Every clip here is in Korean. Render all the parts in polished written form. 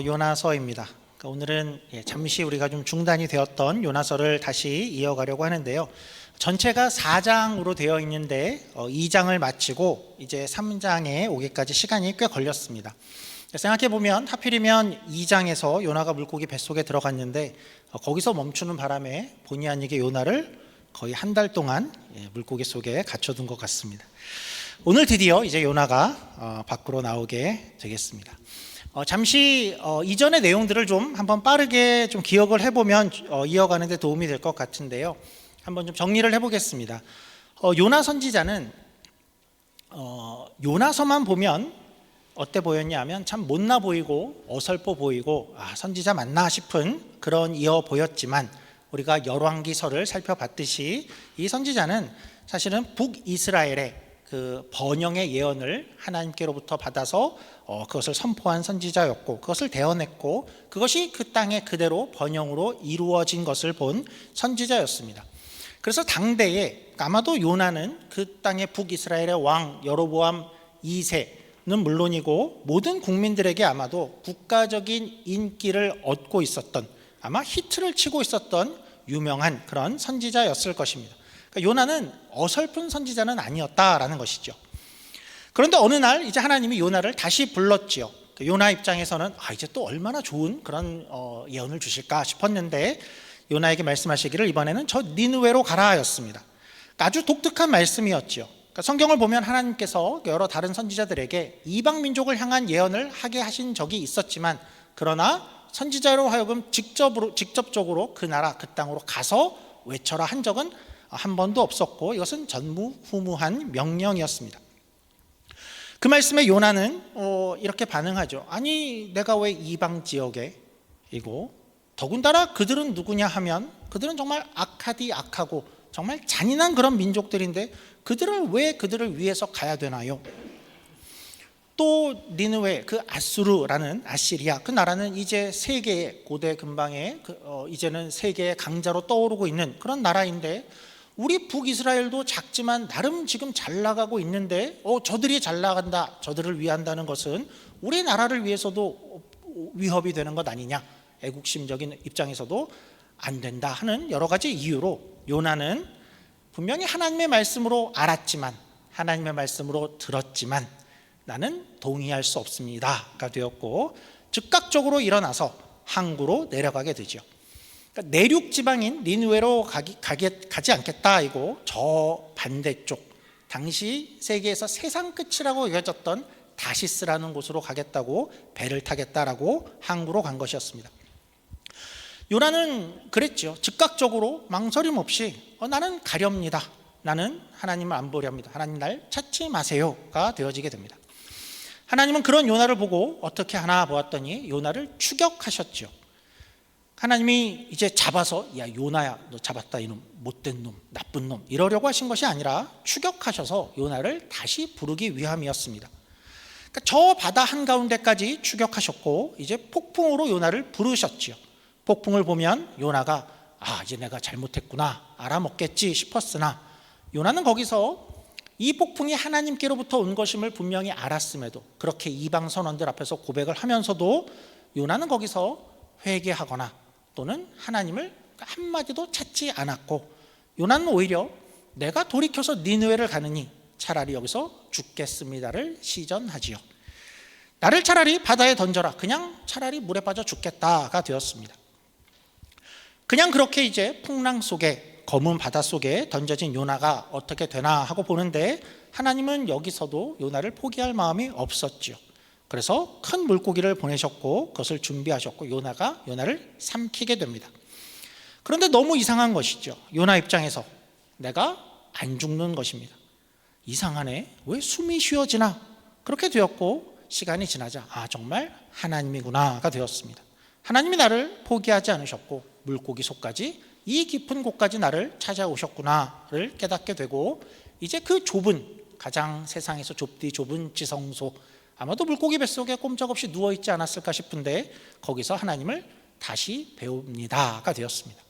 요나서입니다. 그러니까 오늘은 잠시 우리가 좀 중단이 되었던 요나서를 다시 이어가려고 하는데요. 전체가 4장으로 되어 있는데 2장을 마치고 이제 3장에 오기까지 시간이 꽤 걸렸습니다. 생각해 보면 하필이면 2장에서 요나가 물고기 뱃속에 들어갔는데 거기서 멈추는 바람에 본의 아니게 요나를 거의 한 달 동안 물고기 속에 갇혀둔 것 같습니다. 오늘 드디어 이제 요나가 밖으로 나오게 되겠습니다. 잠시 이전의 내용들을 좀 한번 빠르게 좀 기억을 해보면 이어가는 데 도움이 될 것 같은데요. 한번 좀 정리를 해보겠습니다. 요나 선지자는 요나서만 보면 어때 보였냐 하면 참 못나 보이고 어설퍼 보이고 선지자 맞나 싶은 그런 이어 보였지만, 우리가 열왕기서를 살펴봤듯이 이 선지자는 사실은 북이스라엘의 그 번영의 예언을 하나님께로부터 받아서 그것을 선포한 선지자였고, 그것을 대언했고, 그것이 그 땅에 그대로 번영으로 이루어진 것을 본 선지자였습니다. 그래서 당대에 아마도 요나는 그 땅의 북이스라엘의 왕 여로보암 2세는 물론이고 모든 국민들에게 아마도 국가적인 인기를 얻고 있었던, 아마 히트를 치고 있었던 유명한 그런 선지자였을 것입니다. 그러니까 요나는 어설픈 선지자는 아니었다라는 것이죠. 그런데 어느 날 이제 하나님이 요나를 다시 불렀지요. 요나 입장에서는 이제 또 얼마나 좋은 그런 예언을 주실까 싶었는데, 요나에게 말씀하시기를 이번에는 저 니느웨로 가라 였습니다. 그러니까 아주 독특한 말씀이었지요. 그러니까 성경을 보면 하나님께서 여러 다른 선지자들에게 이방 민족을 향한 예언을 하게 하신 적이 있었지만, 그러나 선지자로 하여금 직접적으로 그 나라 그 땅으로 가서 외쳐라 한 적은 한 번도 없었고, 이것은 전무후무한 명령이었습니다. 그 말씀에 요나는 이렇게 반응하죠. 아니, 내가 왜 이방 지역에 이고, 더군다나 그들은 누구냐 하면 그들은 정말 악하고 정말 잔인한 그런 민족들인데 그들을 위해서 가야 되나요? 또 니느웨, 그 아수르라는 아시리아, 그 나라는 이제 세계의 고대 근방에 이제는 세계의 강자로 떠오르고 있는 그런 나라인데, 우리 북이스라엘도 작지만 나름 지금 잘 나가고 있는데 저들이 잘 나간다, 저들을 위한다는 것은 우리나라를 위해서도 위협이 되는 것 아니냐, 애국심적인 입장에서도 안 된다 하는 여러 가지 이유로 요나는 분명히 하나님의 말씀으로 알았지만, 하나님의 말씀으로 들었지만 나는 동의할 수 없습니다가 되었고, 즉각적으로 일어나서 항구로 내려가게 되죠. 그러니까 내륙 지방인 니느웨로 가지 않겠다 이고, 저 반대쪽 당시 세계에서 세상 끝이라고 여겨졌던 다시스라는 곳으로 가겠다고 배를 타겠다라고 항구로 간 것이었습니다. 요나는 그랬죠. 즉각적으로 망설임 없이 나는 가렵니다. 나는 하나님을 안 보렵니다. 하나님 날 찾지 마세요가 되어지게 됩니다. 하나님은 그런 요나를 보고 어떻게 하나 보았더니 요나를 추격하셨죠. 하나님이 이제 잡아서 요나야 너 잡았다, 이놈 못된 놈, 나쁜 놈 이러려고 하신 것이 아니라 추격하셔서 요나를 다시 부르기 위함이었습니다. 그러니까 저 바다 한가운데까지 추격하셨고 이제 폭풍으로 요나를 부르셨지요. 폭풍을 보면 요나가 이제 내가 잘못했구나 알아먹겠지 싶었으나, 요나는 거기서 이 폭풍이 하나님께로부터 온 것임을 분명히 알았음에도, 그렇게 이방 선원들 앞에서 고백을 하면서도 요나는 거기서 회개하거나 또는 하나님을 한마디도 찾지 않았고, 요나는 오히려 내가 돌이켜서 니느웨를 가느니 차라리 여기서 죽겠습니다를 시전하지요. 나를 차라리 바다에 던져라, 그냥 차라리 물에 빠져 죽겠다가 되었습니다. 그냥 그렇게 이제 풍랑 속에, 검은 바다 속에 던져진 요나가 어떻게 되나 하고 보는데, 하나님은 여기서도 요나를 포기할 마음이 없었지요. 그래서 큰 물고기를 보내셨고 그것을 준비하셨고 요나를 삼키게 됩니다. 그런데 너무 이상한 것이죠. 요나 입장에서 내가 안 죽는 것입니다. 이상하네, 왜 숨이 쉬어지나, 그렇게 되었고 시간이 지나자 정말 하나님이구나가 되었습니다. 하나님이 나를 포기하지 않으셨고 물고기 속까지, 이 깊은 곳까지 나를 찾아오셨구나를 깨닫게 되고, 이제 그 좁은, 가장 세상에서 좁은 지성소, 아마도 물고기 뱃속에 꼼짝없이 누워있지 않았을까 싶은데 거기서 하나님을 다시 배웁니다가 되었습니다.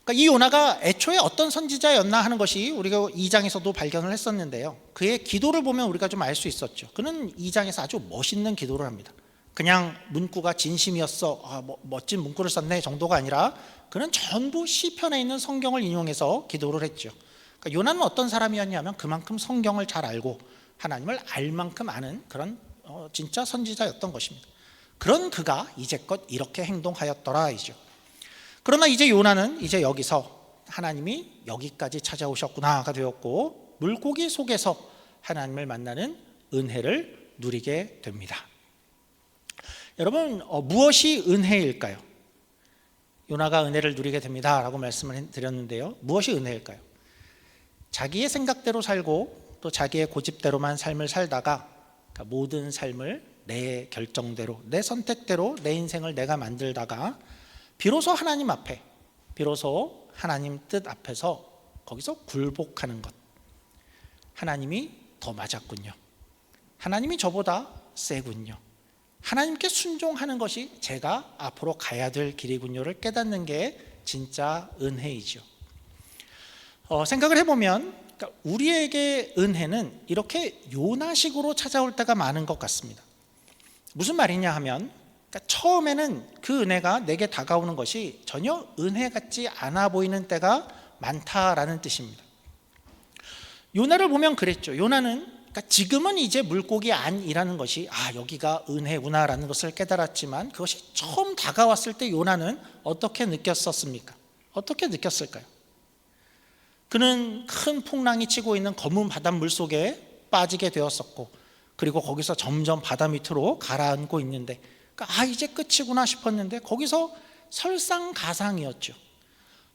그러니까 이 요나가 애초에 어떤 선지자였나 하는 것이 우리가 2장에서도 발견을 했었는데요, 그의 기도를 보면 우리가 좀 알 수 있었죠. 그는 2장에서 아주 멋있는 기도를 합니다. 그냥 문구가 진심이었어, 멋진 문구를 썼네 정도가 아니라 그는 전부 시편에 있는 성경을 인용해서 기도를 했죠. 그러니까 요나는 어떤 사람이었냐면 그만큼 성경을 잘 알고 하나님을 알 만큼 아는 그런 진짜 선지자였던 것입니다. 그런 그가 이제껏 이렇게 행동하였더라 이죠. 그러나 이제 요나는 이제 여기서 하나님이 여기까지 찾아오셨구나가 되었고 물고기 속에서 하나님을 만나는 은혜를 누리게 됩니다. 여러분, 무엇이 은혜일까요? 요나가 은혜를 누리게 됩니다 라고 말씀을 드렸는데요, 무엇이 은혜일까요? 자기의 생각대로 살고 또 자기의 고집대로만 삶을 살다가, 그러니까 모든 삶을 내 결정대로, 내 선택대로 내 인생을 내가 만들다가 비로소 하나님 앞에, 비로소 하나님 뜻 앞에서 거기서 굴복하는 것. 하나님이 더 맞았군요. 하나님이 저보다 세군요. 하나님께 순종하는 것이 제가 앞으로 가야 될 길이군요를 깨닫는 게 진짜 은혜이죠. 생각을 해보면 그러니까 우리에게 은혜는 이렇게 요나식으로 찾아올 때가 많은 것 같습니다. 무슨 말이냐 하면 그러니까 처음에는 그 은혜가 내게 다가오는 것이 전혀 은혜 같지 않아 보이는 때가 많다라는 뜻입니다. 요나를 보면 그랬죠. 요나는 그러니까 지금은 이제 물고기 안이라는 것이 여기가 은혜구나라는 것을 깨달았지만 그것이 처음 다가왔을 때 요나는 어떻게 느꼈었습니까? 어떻게 느꼈을까요? 그는 큰 풍랑이 치고 있는 검은 바닷물 속에 빠지게 되었었고 그리고 거기서 점점 바다 밑으로 가라앉고 있는데 그러니까 이제 끝이구나 싶었는데 거기서 설상가상이었죠.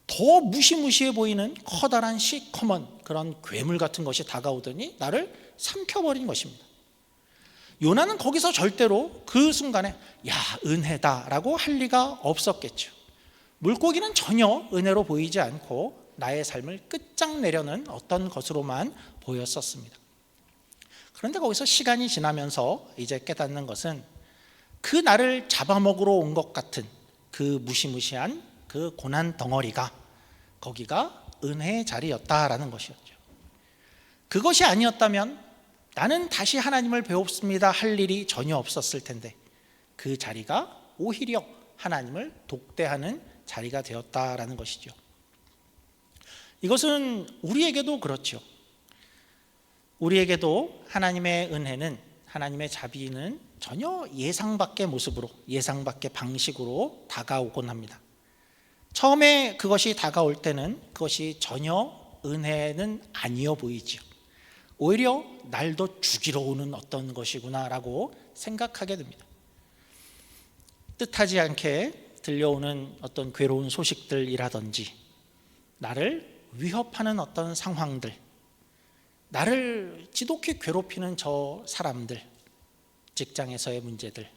더 무시무시해 보이는 커다란 시커먼 그런 괴물 같은 것이 다가오더니 나를 삼켜버린 것입니다. 요나는 거기서 절대로 그 순간에 은혜다라고 할 리가 없었겠죠. 물고기는 전혀 은혜로 보이지 않고 나의 삶을 끝장내려는 어떤 것으로만 보였었습니다. 그런데 거기서 시간이 지나면서 이제 깨닫는 것은 그 나를 잡아먹으러 온 것 같은 그 무시무시한 그 고난 덩어리가 거기가 은혜의 자리였다라는 것이었죠. 그것이 아니었다면 나는 다시 하나님을 배웁습니다 할 일이 전혀 없었을 텐데 그 자리가 오히려 하나님을 독대하는 자리가 되었다라는 것이죠. 이것은 우리에게도 그렇죠. 우리에게도 하나님의 은혜는, 하나님의 자비는 전혀 예상 밖의 모습으로, 예상 밖의 방식으로 다가오곤 합니다. 처음에 그것이 다가올 때는 그것이 전혀 은혜는 아니어 보이죠. 오히려 날 더 죽이러 오는 어떤 것이구나라고 생각하게 됩니다. 뜻하지 않게 들려오는 어떤 괴로운 소식들이라든지 나를 위협하는 어떤 상황들, 나를 지독히 괴롭히는 저 사람들, 직장에서의 문제들,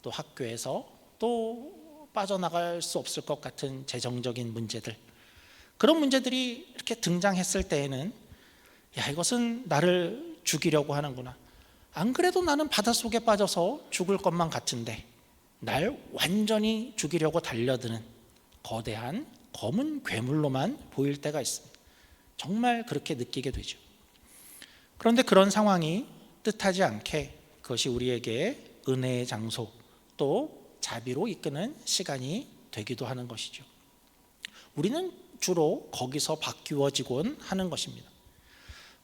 또 학교에서 또 빠져나갈 수 없을 것 같은 재정적인 문제들, 그런 문제들이 이렇게 등장했을 때에는 이것은 나를 죽이려고 하는구나. 안 그래도 나는 바닷속에 빠져서 죽을 것만 같은데 날 완전히 죽이려고 달려드는 거대한 검은 괴물로만 보일 때가 있습니다. 정말 그렇게 느끼게 되죠. 그런데 그런 상황이 뜻하지 않게 그것이 우리에게 은혜의 장소 또 자비로 이끄는 시간이 되기도 하는 것이죠. 우리는 주로 거기서 바뀌어지곤 하는 것입니다.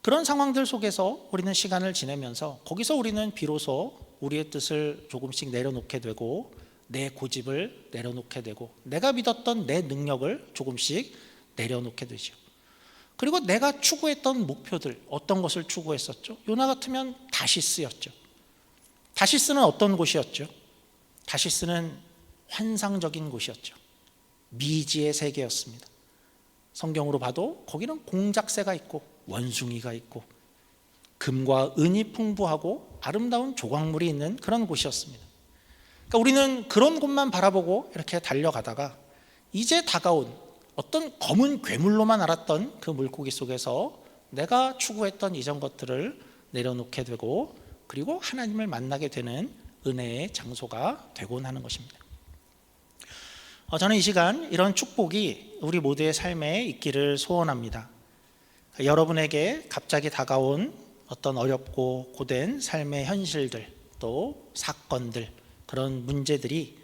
그런 상황들 속에서 우리는 시간을 지내면서 거기서 우리는 비로소 우리의 뜻을 조금씩 내려놓게 되고 내 고집을 내려놓게 되고 내가 믿었던 내 능력을 조금씩 내려놓게 되죠. 그리고 내가 추구했던 목표들, 어떤 것을 추구했었죠? 요나 같으면 다시스였죠. 다시스는 어떤 곳이었죠? 다시스는 환상적인 곳이었죠. 미지의 세계였습니다. 성경으로 봐도 거기는 공작새가 있고 원숭이가 있고 금과 은이 풍부하고 아름다운 조각물이 있는 그런 곳이었습니다. 그러니까 우리는 그런 곳만 바라보고 이렇게 달려가다가 이제 다가온 어떤 검은 괴물로만 알았던 그 물고기 속에서 내가 추구했던 이전 것들을 내려놓게 되고 그리고 하나님을 만나게 되는 은혜의 장소가 되곤 하는 것입니다. 저는 이 시간 이런 축복이 우리 모두의 삶에 있기를 소원합니다. 여러분에게 갑자기 다가온 어떤 어렵고 고된 삶의 현실들 또 사건들 그런 문제들이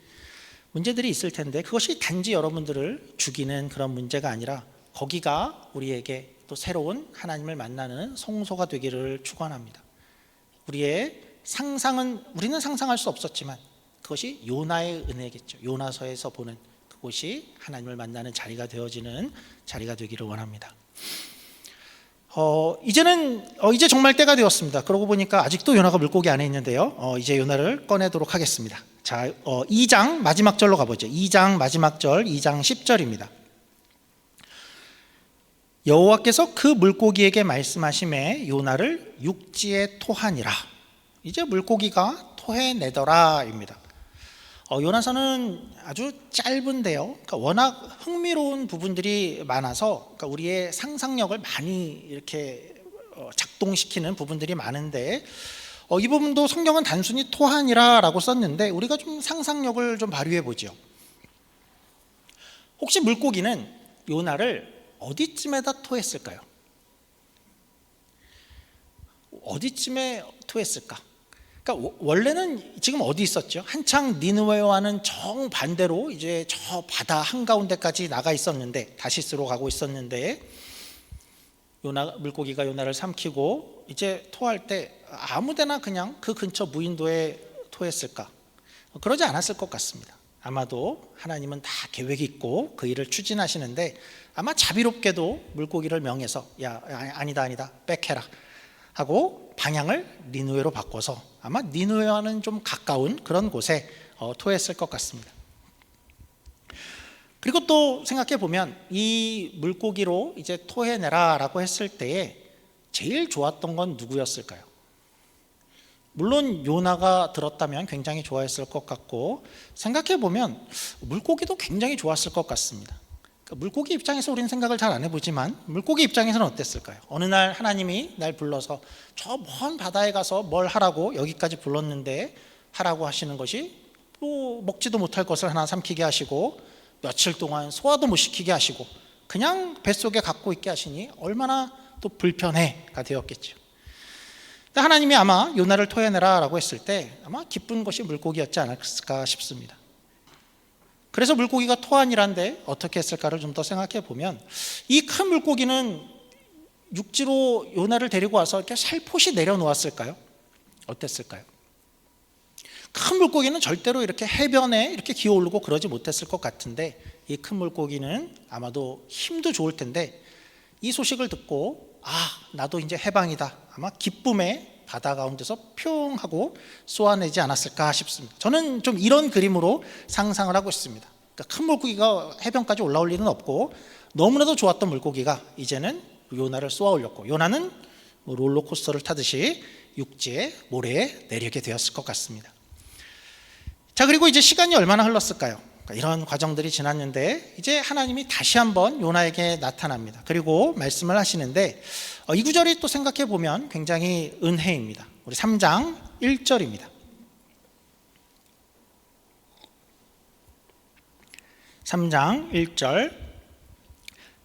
있을 텐데, 그것이 단지 여러분들을 죽이는 그런 문제가 아니라 거기가 우리에게 또 새로운 하나님을 만나는 성소가 되기를 축원합니다. 우리의 상상은, 우리는 상상할 수 없었지만 그것이 요나의 은혜겠죠. 요나서에서 보는 그곳이 하나님을 만나는 자리가 되어지는 자리가 되기를 원합니다. 이제 정말 때가 되었습니다. 그러고 보니까 아직도 요나가 물고기 안에 있는데요. 이제 요나를 꺼내도록 하겠습니다. 자, 2장 마지막 절로 가보죠. 2장 마지막 절, 2장 10절입니다. 여호와께서 그 물고기에게 말씀하시매 요나를 육지에 토하니라. 이제 물고기가 토해내더라입니다. 요나서는 아주 짧은데요. 그러니까 워낙 흥미로운 부분들이 많아서, 그러니까 우리의 상상력을 많이 이렇게 작동시키는 부분들이 많은데, 이 부분도 성경은 단순히 토하니라라고 썼는데 우리가 좀 상상력을 좀 발휘해 보죠. 혹시 물고기는 요나를 어디쯤에다 토했을까요? 어디쯤에 토했을까? 그러니까 원래는 지금 어디 있었죠? 한창 니느웨와는 정반대로 이제 저 바다 한가운데까지 나가 있었는데, 다시스로 가고 있었는데, 물고기가 요나를 삼키고 이제 토할 때 아무데나 그냥 그 근처 무인도에 토했을까? 그러지 않았을 것 같습니다. 아마도 하나님은 다 계획이 있고 그 일을 추진하시는데, 아마 자비롭게도 물고기를 명해서 야, 아니다 백해라 하고 방향을 니느웨로 바꿔서 아마 니느웨와는 좀 가까운 그런 곳에 토했을 것 같습니다. 그리고 또 생각해 보면 이 물고기로 이제 토해내라라고 했을 때에 제일 좋았던 건 누구였을까요? 물론 요나가 들었다면 굉장히 좋아했을 것 같고, 생각해 보면 물고기도 굉장히 좋았을 것 같습니다. 그러니까 물고기 입장에서 우리는 생각을 잘 안 해보지만 물고기 입장에서는 어땠을까요? 어느 날 하나님이 날 불러서 저 먼 바다에 가서 뭘 하라고 여기까지 불렀는데, 하라고 하시는 것이 또 먹지도 못할 것을 하나 삼키게 하시고 며칠 동안 소화도 못 시키게 하시고 그냥 뱃속에 갖고 있게 하시니 얼마나 또 불편해가 되었겠죠. 하나님이 아마 요나를 토해내라 라고 했을 때 아마 기쁜 것이 물고기였지 않았을까 싶습니다. 그래서 물고기가 토하니란데 어떻게 했을까를 좀 더 생각해 보면, 이 큰 물고기는 육지로 요나를 데리고 와서 이렇게 살포시 내려놓았을까요? 어땠을까요? 큰 물고기는 절대로 이렇게 해변에 이렇게 기어오르고 그러지 못했을 것 같은데, 이 큰 물고기는 아마도 힘도 좋을 텐데 이 소식을 듣고 나도 이제 해방이다, 아마 기쁨에 바다 가운데서 평 하고 쏘아내지 않았을까 싶습니다. 저는 좀 이런 그림으로 상상을 하고 있습니다. 그러니까 큰 물고기가 해변까지 올라올 일은 없고 너무나도 좋았던 물고기가 이제는 요나를 쏘아 올렸고, 요나는 롤러코스터를 타듯이 육지에 모래에 내리게 되었을 것 같습니다. 자, 그리고 이제 시간이 얼마나 흘렀을까요? 이런 과정들이 지났는데 이제 하나님이 다시 한번 요나에게 나타납니다. 그리고 말씀을 하시는데 이 구절이 또 생각해 보면 굉장히 은혜입니다. 우리 3장 1절입니다. 3장 1절,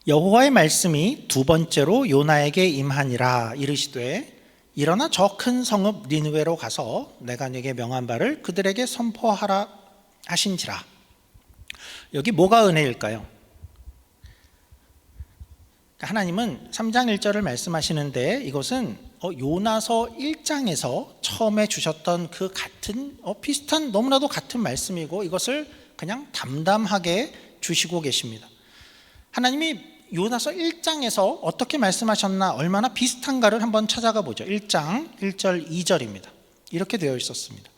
여호와의 말씀이 두 번째로 요나에게 임하니라. 이르시되 일어나 저 큰 성읍 니느웨로 가서 내가 네게 명한 바를 그들에게 선포하라 하신지라. 여기 뭐가 은혜일까요? 하나님은 3장 1절을 말씀하시는데 이것은 요나서 1장에서 처음에 주셨던 그 같은 비슷한, 너무나도 같은 말씀이고 이것을 그냥 담담하게 주시고 계십니다. 하나님이 요나서 1장에서 어떻게 말씀하셨나, 얼마나 비슷한가를 한번 찾아가 보죠. 1장 1절 2절입니다. 이렇게 되어 있었습니다.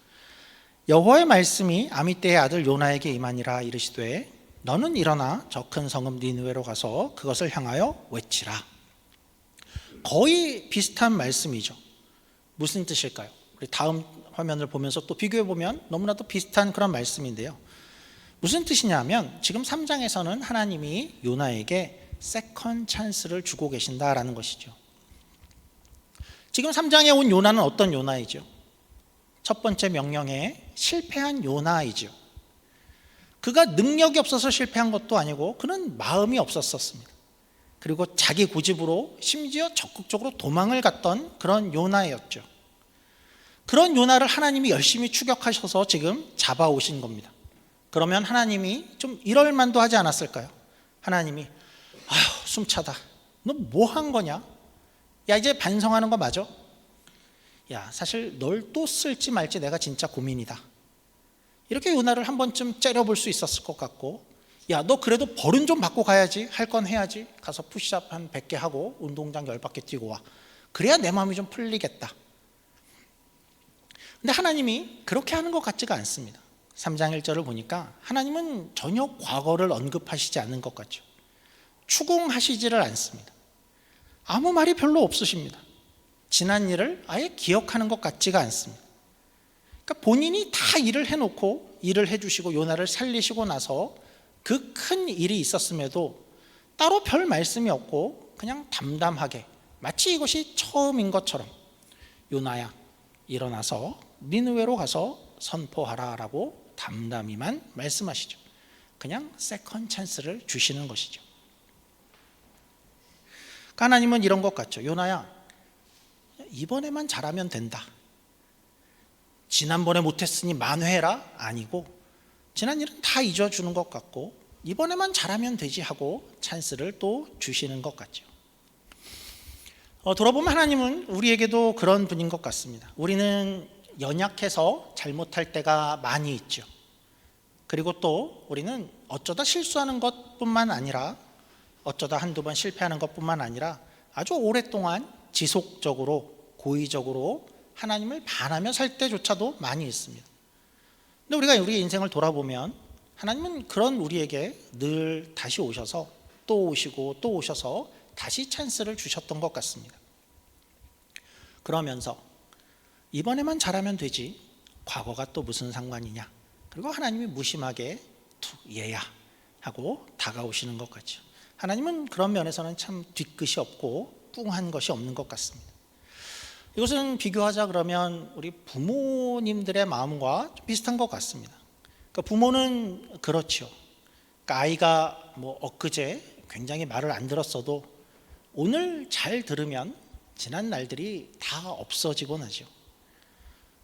여호와의 말씀이 아미떼의 아들 요나에게 임하니라. 이르시되 너는 일어나 저 큰 성읍 니느웨로 가서 그것을 향하여 외치라. 거의 비슷한 말씀이죠. 무슨 뜻일까요? 우리 다음 화면을 보면서 또 비교해 보면 너무나도 비슷한 그런 말씀인데요. 무슨 뜻이냐면 지금 3장에서는 하나님이 요나에게 세컨 찬스를 주고 계신다라는 것이죠. 지금 3장에 온 요나는 어떤 요나이죠? 첫 번째 명령에 실패한 요나이죠. 그가 능력이 없어서 실패한 것도 아니고 그는 마음이 없었습니다. 그리고 자기 고집으로 심지어 적극적으로 도망을 갔던 그런 요나였죠. 그런 요나를 하나님이 열심히 추격하셔서 지금 잡아오신 겁니다. 그러면 하나님이 좀 이럴 만도 하지 않았을까요? 하나님이 아휴 숨차다, 너 뭐 한 거냐? 야 이제 반성하는 거 맞아? 야 사실 널 또 쓸지 말지 내가 진짜 고민이다. 이렇게 요나를 한 번쯤 째려볼 수 있었을 것 같고, 야 너 그래도 벌은 좀 받고 가야지, 할 건 해야지, 가서 푸시업 한 100개 하고 운동장 10바퀴 뛰고 와. 그래야 내 마음이 좀 풀리겠다. 근데 하나님이 그렇게 하는 것 같지가 않습니다. 3장 1절을 보니까 하나님은 전혀 과거를 언급하시지 않는 것 같죠. 추궁하시지를 않습니다. 아무 말이 별로 없으십니다. 지난 일을 아예 기억하는 것 같지가 않습니다. 그러니까 본인이 다 일을 해놓고 일을 해주시고 요나를 살리시고 나서 그 큰 일이 있었음에도 따로 별 말씀이 없고 그냥 담담하게 마치 이것이 처음인 것처럼 요나야 일어나서 니느웨로 가서 선포하라 라고 담담히만 말씀하시죠. 그냥 세컨 찬스를 주시는 것이죠. 하나님은 이런 것 같죠. 요나야 이번에만 잘하면 된다. 지난번에 못했으니 만회해라 아니고 지난 일은 다 잊어주는 것 같고 이번에만 잘하면 되지 하고 찬스를 또 주시는 것 같죠. 돌아보면 하나님은 우리에게도 그런 분인 것 같습니다. 우리는 연약해서 잘못할 때가 많이 있죠. 그리고 또 우리는 어쩌다 실수하는 것뿐만 아니라 어쩌다 한두 번 실패하는 것뿐만 아니라 아주 오랫동안 지속적으로 고의적으로 하나님을 반하며 살 때조차도 많이 있습니다. 근데 우리가 우리 인생을 돌아보면 하나님은 그런 우리에게 늘 다시 오셔서 또 오시고 또 오셔서 다시 찬스를 주셨던 것 같습니다. 그러면서 이번에만 잘하면 되지 과거가 또 무슨 상관이냐, 그리고 하나님이 무심하게 얘야 하고 다가오시는 것 같죠. 하나님은 그런 면에서는 참 뒤끝이 없고 뚱한 것이 없는 것 같습니다. 이것은 비교하자 그러면 우리 부모님들의 마음과 좀 비슷한 것 같습니다. 그러니까 부모는 그렇죠. 그러니까 아이가 엊그제 굉장히 말을 안 들었어도 오늘 잘 들으면 지난 날들이 다 없어지곤 하죠.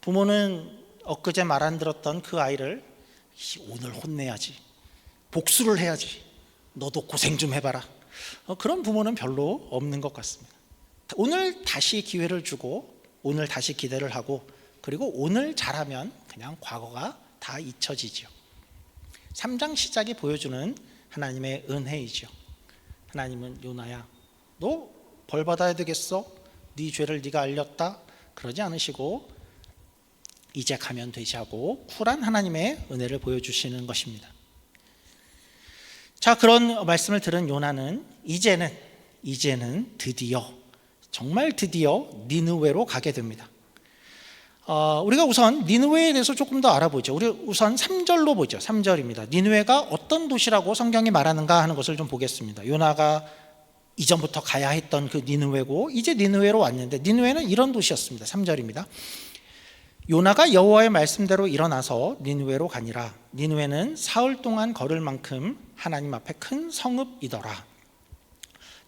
부모는 엊그제 말 안 들었던 그 아이를 오늘 혼내야지, 복수를 해야지, 너도 고생 좀 해봐라. 그런 부모는 별로 없는 것 같습니다. 오늘 다시 기회를 주고 오늘 다시 기대를 하고 그리고 오늘 잘하면 그냥 과거가 다 잊혀지죠. 3장 시작이 보여주는 하나님의 은혜이죠. 하나님은 요나야 너 벌 받아야 되겠어? 네 죄를 네가 알렸다? 그러지 않으시고 이제 가면 되지 하고 쿨한 하나님의 은혜를 보여주시는 것입니다. 자, 그런 말씀을 들은 요나는 이제는 드디어 정말 드디어 니느웨로 가게 됩니다. 우리가 우선 니느웨에 대해서 조금 더 알아보죠. 우리 우선 3절로 보죠. 3절입니다. 니느웨가 어떤 도시라고 성경이 말하는가 하는 것을 좀 보겠습니다. 요나가 이전부터 가야 했던 그 니느웨고 이제 니느웨로 왔는데 니느웨는 이런 도시였습니다. 3절입니다. 요나가 여호와의 말씀대로 일어나서 니느웨로 가니라. 니느웨는 사흘 동안 걸을 만큼 하나님 앞에 큰 성읍이더라.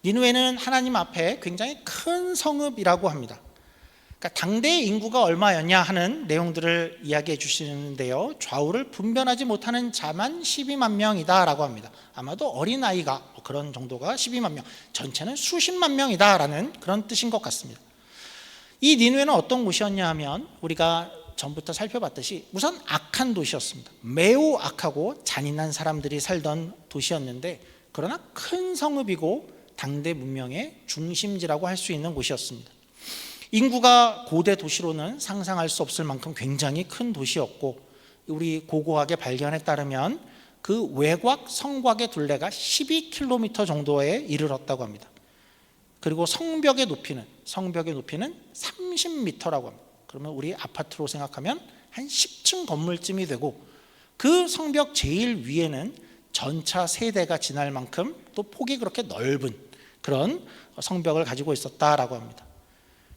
니느웨는 하나님 앞에 굉장히 큰 성읍이라고 합니다. 그러니까 당대의 인구가 얼마였냐 하는 내용들을 이야기해 주시는데요, 좌우를 분별하지 못하는 자만 12만 명이다 라고 합니다. 아마도 어린아이가 그런 정도가 12만 명, 전체는 수십만 명이다 라는 그런 뜻인 것 같습니다. 이 니느웨는 어떤 곳이었냐 하면 우리가 전부터 살펴봤듯이 우선 악한 도시였습니다. 매우 악하고 잔인한 사람들이 살던 도시였는데, 그러나 큰 성읍이고 당대 문명의 중심지라고 할 수 있는 곳이었습니다. 인구가 고대 도시로는 상상할 수 없을 만큼 굉장히 큰 도시였고, 우리 고고학의 발견에 따르면 그 외곽 성곽의 둘레가 12km 정도에 이르렀다고 합니다. 그리고 성벽의 높이는 30m라고 합니다. 그러면 우리 아파트로 생각하면 한 10층 건물쯤이 되고, 그 성벽 제일 위에는 전차 3대가 지날 만큼 또 폭이 그렇게 넓은 그런 성벽을 가지고 있었다라고 합니다.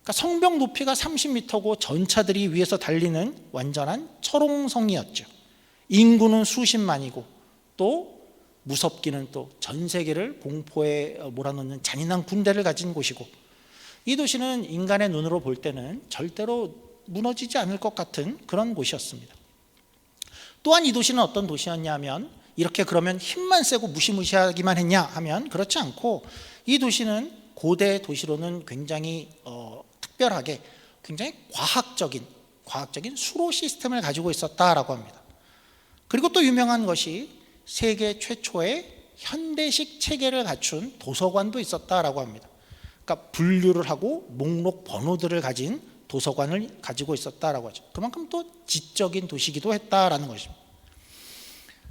그러니까 성벽 높이가 30m고 전차들이 위에서 달리는 완전한 철옹성이었죠. 인구는 수십만이고 또 무섭기는 또 전 세계를 공포에 몰아넣는 잔인한 군대를 가진 곳이고, 이 도시는 인간의 눈으로 볼 때는 절대로 무너지지 않을 것 같은 그런 곳이었습니다. 또한 이 도시는 어떤 도시였냐면, 이렇게 그러면 힘만 세고 무시무시하기만 했냐 하면 그렇지 않고, 이 도시는 고대 도시로는 굉장히 특별하게 굉장히 과학적인 수로 시스템을 가지고 있었다라고 합니다. 그리고 또 유명한 것이 세계 최초의 현대식 체계를 갖춘 도서관도 있었다라고 합니다. 그러니까 분류를 하고 목록 번호들을 가진 도서관을 가지고 있었다라고 하죠. 그만큼 또 지적인 도시이기도 했다라는 것입니다.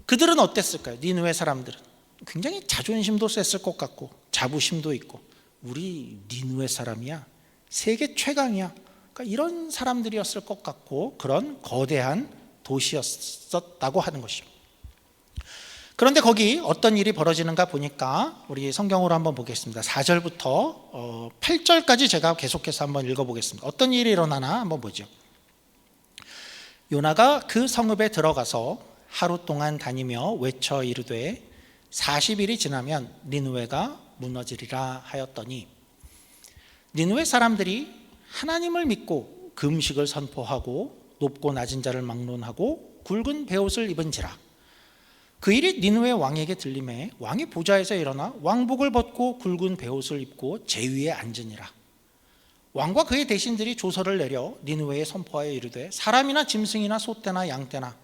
그들은 어땠을까요? 니느웨 사람들은 굉장히 자존심도 셌을 것 같고 자부심도 있고, 우리 니느웨 사람이야, 세계 최강이야, 그러니까 이런 사람들이었을 것 같고, 그런 거대한 도시였었다고 하는 것입니다. 그런데 거기 어떤 일이 벌어지는가 보니까 우리 성경으로 한번 보겠습니다. 4절부터 8절까지 제가 계속해서 한번 읽어보겠습니다. 어떤 일이 일어나나 한번 보죠. 요나가 그 성읍에 들어가서 하루 동안 다니며 외쳐 이르되 40일이 지나면 니느웨가 무너지리라 하였더니, 니느웨 사람들이 하나님을 믿고 금식을 선포하고 높고 낮은 자를 막론하고 굵은 베옷을 입은지라. 그 일이 니느웨 왕에게 들림에 왕이 보좌에서 일어나 왕복을 벗고 굵은 베옷을 입고 제위에 앉으니라. 왕과 그의 대신들이 조서를 내려 니느웨에 선포하여 이르되 사람이나 짐승이나 소떼나 양떼나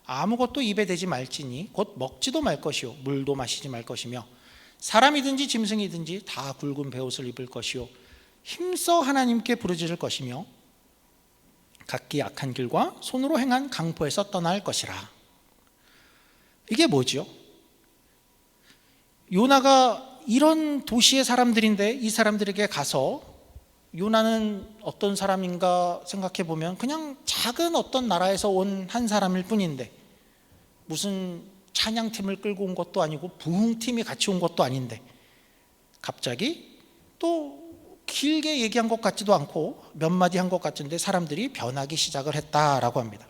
아무것도 입에 대지 말지니 곧 먹지도 말 것이요 물도 마시지 말 것이며 사람이든지 짐승이든지 다 굵은 베옷을 입을 것이요 힘써 하나님께 부르짖을 것이며 각기 악한 길과 손으로 행한 강포에서 떠날 것이라. 이게 뭐죠? 요나가 이런 도시의 사람들인데 이 사람들에게 가서, 요나는 어떤 사람인가 생각해 보면 그냥 작은 어떤 나라에서 온 한 사람일 뿐인데, 무슨 찬양팀을 끌고 온 것도 아니고 부흥팀이 같이 온 것도 아닌데 갑자기 또 길게 얘기한 것 같지도 않고 몇 마디 한 것 같은데 사람들이 변하기 시작을 했다라고 합니다.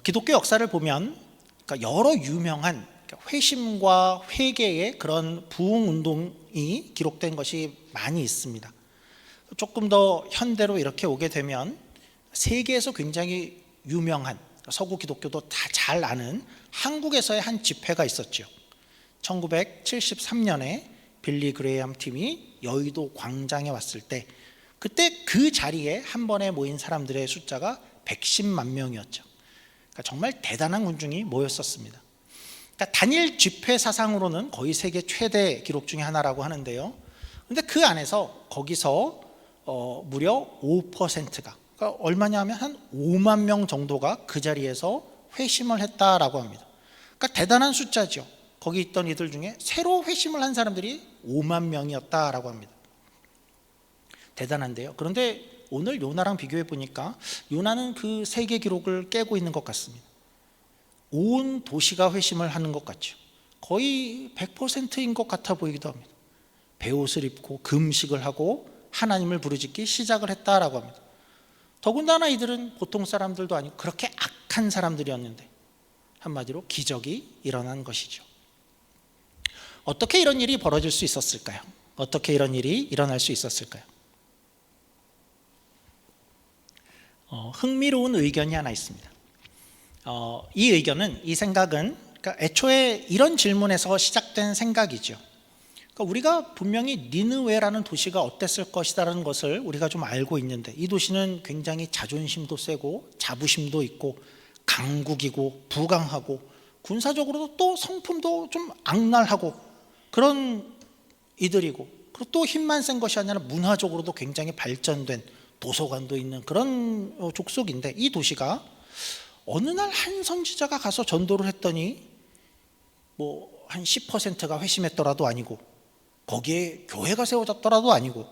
기독교 역사를 보면 그러니까 여러 유명한 회심과 회개의 그런 부흥 운동이 기록된 것이 많이 있습니다. 조금 더 현대로 이렇게 오게 되면 세계에서 굉장히 유명한, 서구 기독교도 다 잘 아는 한국에서의 한 집회가 있었죠. 1973년에 빌리 그레이엄 팀이 여의도 광장에 왔을 때, 그때 그 자리에 한 번에 모인 사람들의 숫자가 110만 명이었죠. 그러니까 정말 대단한 군중이 모였었습니다. 그러니까 단일 집회 사상으로는 거의 세계 최대 기록 중에 하나라고 하는데요. 그런데 그 안에서 거기서 무려 5%가, 그러니까 얼마냐 하면 한 5만 명 정도가 그 자리에서 회심을 했다라고 합니다. 그러니까 대단한 숫자죠. 거기 있던 이들 중에 새로 회심을 한 사람들이 5만 명이었다라고 합니다. 대단한데요. 그런데 오늘 요나랑 비교해 보니까 요나는 그 세계 기록을 깨고 있는 것 같습니다. 온 도시가 회심을 하는 것 같죠. 거의 100%인 것 같아 보이기도 합니다. 베옷을 입고 금식을 하고 하나님을 부르짖기 시작을 했다라고 합니다. 더군다나 이들은 보통 사람들도 아니고 그렇게 악한 사람들이었는데 한마디로 기적이 일어난 것이죠. 어떻게 이런 일이 벌어질 수 있었을까요? 어떻게 이런 일이 일어날 수 있었을까요? 흥미로운 의견이 하나 있습니다. 이 의견은, 이 생각은 그러니까 애초에 이런 질문에서 시작된 생각이죠. 그러니까 우리가 분명히 니느웨라는 도시가 어땠을 것이라는 것을 우리가 좀 알고 있는데, 이 도시는 굉장히 자존심도 세고 자부심도 있고 강국이고 부강하고 군사적으로도 또 성품도 좀 악랄하고 그런 이들이고, 그리고 또 힘만 센 것이 아니라 문화적으로도 굉장히 발전된 도서관도 있는 그런 족속인데, 이 도시가 어느 날 한 선지자가 가서 전도를 했더니 뭐 한 10%가 회심했더라도 아니고 거기에 교회가 세워졌더라도 아니고,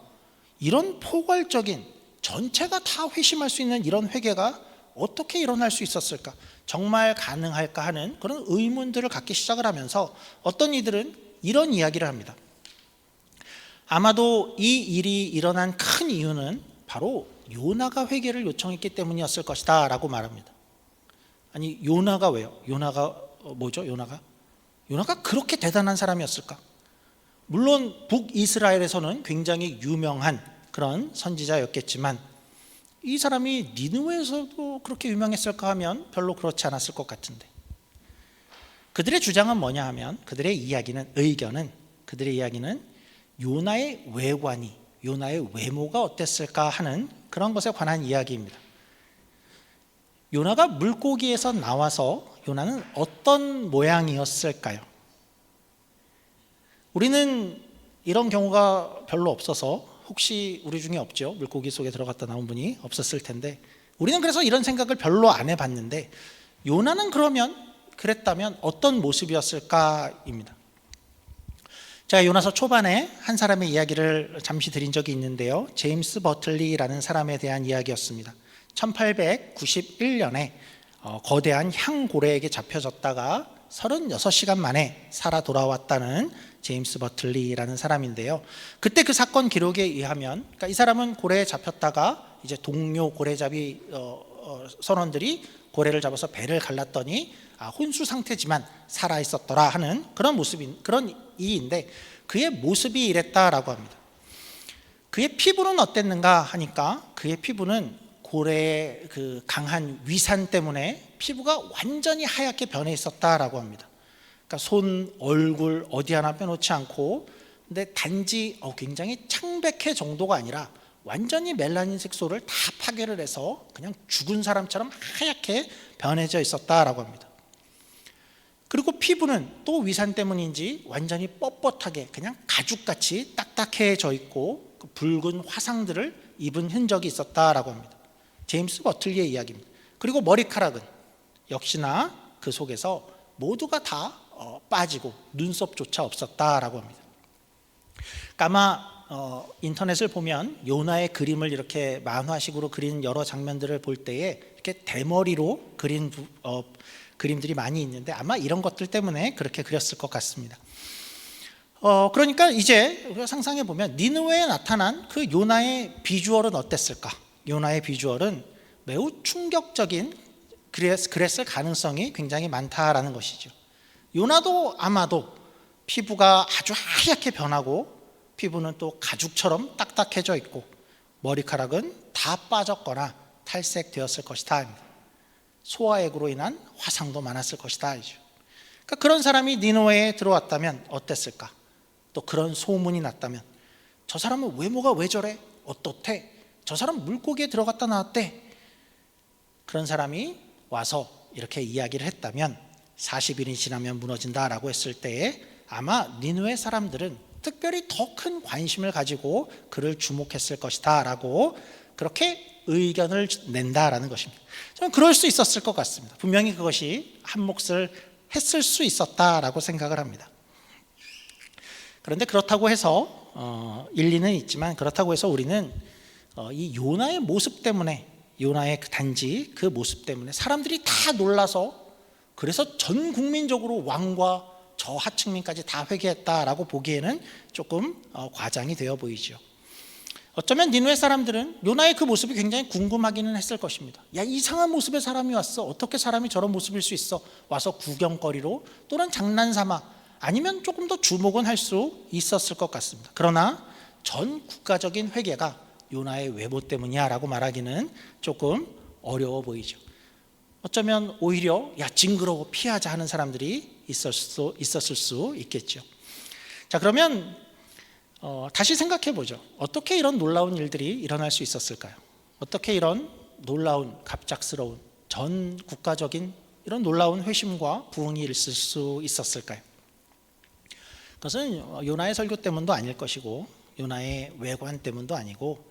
이런 포괄적인 전체가 다 회심할 수 있는 이런 회개가 어떻게 일어날 수 있었을까? 정말 가능할까 하는 그런 의문들을 갖기 시작을 하면서 어떤 이들은 이런 이야기를 합니다. 아마도 이 일이 일어난 큰 이유는 바로 요나가 회개를 요청했기 때문이었을 것이다 라고 말합니다. 아니, 요나가 왜요? 요나가 뭐죠? 요나가 그렇게 대단한 사람이었을까? 물론 북이스라엘에서는 굉장히 유명한 그런 선지자였겠지만 이 사람이 니느웨에서도 그렇게 유명했을까 하면 별로 그렇지 않았을 것 같은데, 그들의 주장은 뭐냐 하면, 그들의 이야기는 요나의 외관이, 요나의 외모가 어땠을까 하는 그런 것에 관한 이야기입니다. 요나가 물고기에서 나와서 요나는 어떤 모양이었을까요? 우리는 이런 경우가 별로 없어서, 혹시 우리 중에 없죠? 물고기 속에 들어갔다 나온 분이 없었을 텐데, 우리는 그래서 이런 생각을 별로 안 해봤는데, 요나는 그랬다면 어떤 모습이었을까입니다. 제가 요나서 초반에 한 사람의 이야기를 잠시 드린 적이 있는데요, 제임스 버틀리라는 사람에 대한 이야기였습니다. 1891년에 거대한 향고래에게 잡혀졌다가 36시간 만에 살아 돌아왔다는 제임스 버틀리라는 사람인데요, 그때 그 사건 기록에 의하면, 그러니까 이 사람은 고래에 잡혔다가 이제 동료 고래잡이 선원들이 고래를 잡아서 배를 갈랐더니 혼수 상태지만 살아 있었더라 하는 그런 이인데, 그의 모습이 이랬다라고 합니다. 그의 피부는 어땠는가 하니까, 그의 피부는 고래의 그 강한 위산 때문에 피부가 완전히 하얗게 변해 있었다라고 합니다. 그러니까 손, 얼굴 어디 하나 빼놓지 않고, 근데 단지 굉장히 창백해 정도가 아니라 완전히 멜라닌 색소를 다 파괴를 해서 그냥 죽은 사람처럼 하얗게 변해져 있었다라고 합니다. 그리고 피부는 또 위산 때문인지 완전히 뻣뻣하게 그냥 가죽같이 딱딱해져 있고, 그 붉은 화상들을 입은 흔적이 있었다라고 합니다. 제임스 버틀리의 이야기입니다. 그리고 머리카락은 역시나 그 속에서 모두가 다 빠지고 눈썹조차 없었다라고 합니다. 그러니까 아마 인터넷을 보면 요나의 그림을 이렇게 만화식으로 그린 여러 장면들을 볼 때에 이렇게 대머리로 그린 그림들이 많이 있는데, 아마 이런 것들 때문에 그렇게 그렸을 것 같습니다. 그러니까 이제 우리가 상상해 보면 니느웨에 나타난 그 요나의 비주얼은 어땠을까? 요나의 비주얼은 매우 충격적인 그랬을 가능성이 굉장히 많다라는 것이죠. 요나도 아마도 피부가 아주 하얗게 변하고, 피부는 또 가죽처럼 딱딱해져 있고, 머리카락은 다 빠졌거나 탈색되었을 것이다. 소화액으로 인한 화상도 많았을 것이다. 그러니까 그런 사람이 니느웨에 들어왔다면 어땠을까? 또 그런 소문이 났다면, 저 사람은 외모가 왜 저래? 어떻대? 저 사람 물고기에 들어갔다 나왔대. 그런 사람이 와서 이렇게 이야기를 했다면, 40일이 지나면 무너진다라고 했을 때에 아마 니느웨 사람들은 특별히 더 큰 관심을 가지고 그를 주목했을 것이다 라고 그렇게 의견을 낸다라는 것입니다. 저는 그럴 수 있었을 것 같습니다. 분명히 그것이 한 몫을 했을 수 있었다라고 생각을 합니다. 그런데 그렇다고 해서 일리는 있지만, 그렇다고 해서 우리는 이 요나의 모습 때문에, 요나의 단지 그 모습 때문에 사람들이 다 놀라서, 그래서 전 국민적으로 왕과 저 하층민까지 다 회개했다라고 보기에는 조금 과장이 되어 보이죠. 어쩌면 니느웨 사람들은 요나의 그 모습이 굉장히 궁금하기는 했을 것입니다. 야, 이상한 모습의 사람이 왔어. 어떻게 사람이 저런 모습일 수 있어? 와서 구경거리로, 또는 장난삼아, 아니면 조금 더 주목은 할 수 있었을 것 같습니다. 그러나 전 국가적인 회개가 요나의 외모 때문이야 라고 말하기는 조금 어려워 보이죠. 어쩌면 오히려 야, 징그러워, 피하자 하는 사람들이 있었을 수 있겠죠. 자, 그러면 다시 생각해 보죠. 어떻게 이런 놀라운 일들이 일어날 수 있었을까요? 어떻게 이런 놀라운, 갑작스러운, 전 국가적인 이런 놀라운 회심과 부흥이 있을 수 있었을까요? 그것은 요나의 설교 때문도 아닐 것이고, 요나의 외관 때문도 아니고,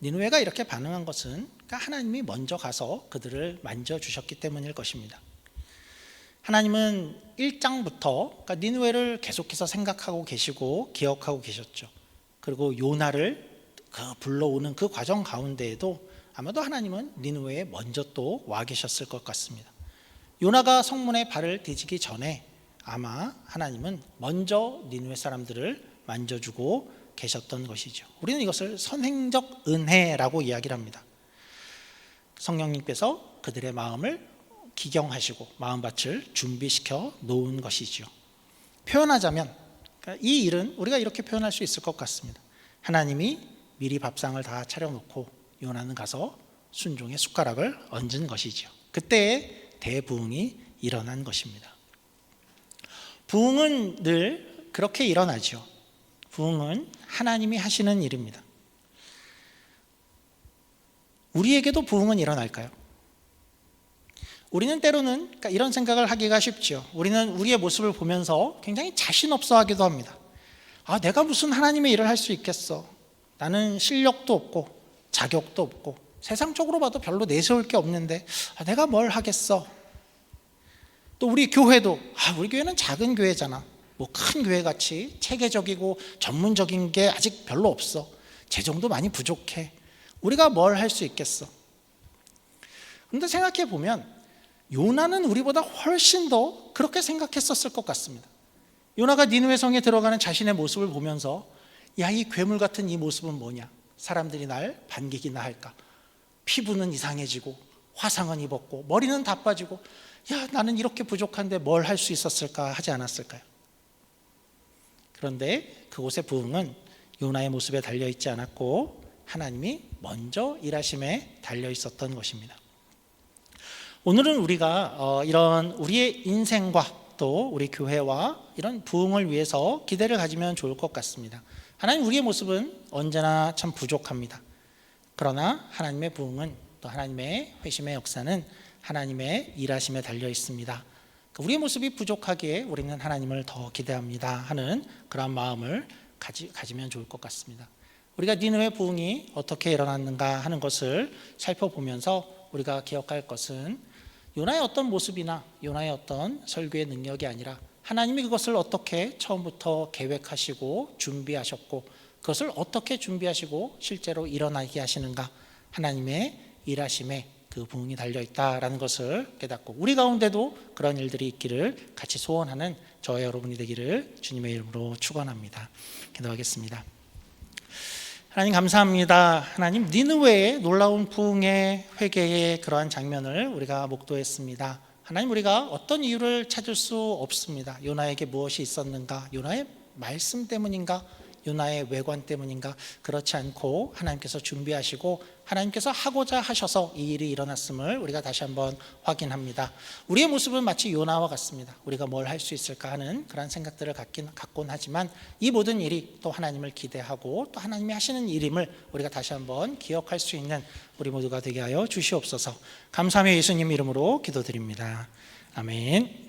니느웨가 이렇게 반응한 것은 하나님이 먼저 가서 그들을 만져주셨기 때문일 것입니다. 하나님은 1장부터 니느웨를 계속해서 생각하고 계시고 기억하고 계셨죠. 그리고 요나를 불러오는 그 과정 가운데에도 아마도 하나님은 니느웨에 먼저 또 와 계셨을 것 같습니다. 요나가 성문에 발을 디디기 전에 아마 하나님은 먼저 니느웨 사람들을 만져주고 계셨던 것이죠. 우리는 이것을 선행적 은혜라고 이야기를 합니다. 성령님께서 그들의 마음을 기경하시고 마음밭을 준비시켜 놓은 것이죠. 표현하자면 이 일은 우리가 이렇게 표현할 수 있을 것 같습니다. 하나님이 미리 밥상을 다 차려놓고 요나는 가서 순종의 숟가락을 얹은 것이죠. 그때 대부흥이 일어난 것입니다. 부흥은 늘 그렇게 일어나죠. 부흥은 하나님이 하시는 일입니다. 우리에게도 부흥은 일어날까요? 우리는 때로는 이런 생각을 하기가 쉽죠. 우리는 우리의 모습을 보면서 굉장히 자신 없어 하기도 합니다. 내가 무슨 하나님의 일을 할 수 있겠어. 나는 실력도 없고 자격도 없고 세상적으로 봐도 별로 내세울 게 없는데 내가 뭘 하겠어. 또 우리 교회도 우리 교회는 작은 교회잖아. 뭐 큰 교회같이 체계적이고 전문적인 게 아직 별로 없어. 재정도 많이 부족해. 우리가 뭘 할 수 있겠어. 그런데 생각해 보면 요나는 우리보다 훨씬 더 그렇게 생각했었을 것 같습니다. 요나가 니느웨 성에 들어가는 자신의 모습을 보면서 이 괴물 같은 이 모습은 뭐냐. 사람들이 날 반기기나 할까. 피부는 이상해지고 화상은 입었고 머리는 다 빠지고 나는 이렇게 부족한데 뭘 할 수 있었을까 하지 않았을까요? 그런데 그곳의 부흥은 요나의 모습에 달려있지 않았고 하나님이 먼저 일하심에 달려있었던 것입니다. 오늘은 우리가 이런 우리의 인생과 또 우리 교회와 이런 부흥을 위해서 기대를 가지면 좋을 것 같습니다. 하나님 우리의 모습은 언제나 참 부족합니다. 그러나 하나님의 부흥은 또 하나님의 회심의 역사는 하나님의 일하심에 달려 있습니다. 우리의 모습이 부족하기에 우리는 하나님을 더 기대합니다 하는 그런 마음을 가지면 좋을 것 같습니다. 우리가 니느웨 부흥이 어떻게 일어났는가 하는 것을 살펴보면서 우리가 기억할 것은 요나의 어떤 모습이나 요나의 어떤 설교의 능력이 아니라 하나님이 그것을 어떻게 처음부터 계획하시고 준비하셨고 그것을 어떻게 준비하시고 실제로 일어나게 하시는가 하나님의 일하심에 그 부흥이 달려있다라는 것을 깨닫고 우리 가운데도 그런 일들이 있기를 같이 소원하는 저와 여러분이 되기를 주님의 이름으로 축원합니다. 기도하겠습니다. 하나님 감사합니다. 하나님 니느웨의 놀라운 부흥의 회개의 그러한 장면을 우리가 목도했습니다. 하나님 우리가 어떤 이유를 찾을 수 없습니다. 요나에게 무엇이 있었는가? 요나의 말씀 때문인가? 요나의 외관 때문인가? 그렇지 않고 하나님께서 준비하시고 하나님께서 하고자 하셔서 이 일이 일어났음을 우리가 다시 한번 확인합니다. 우리의 모습은 마치 요나와 같습니다. 우리가 뭘 할 수 있을까 하는 그런 생각들을 갖곤 하지만 이 모든 일이 또 하나님을 기대하고 또 하나님이 하시는 일임을 우리가 다시 한번 기억할 수 있는 우리 모두가 되게 하여 주시옵소서. 감사하며 예수님 이름으로 기도드립니다. 아멘.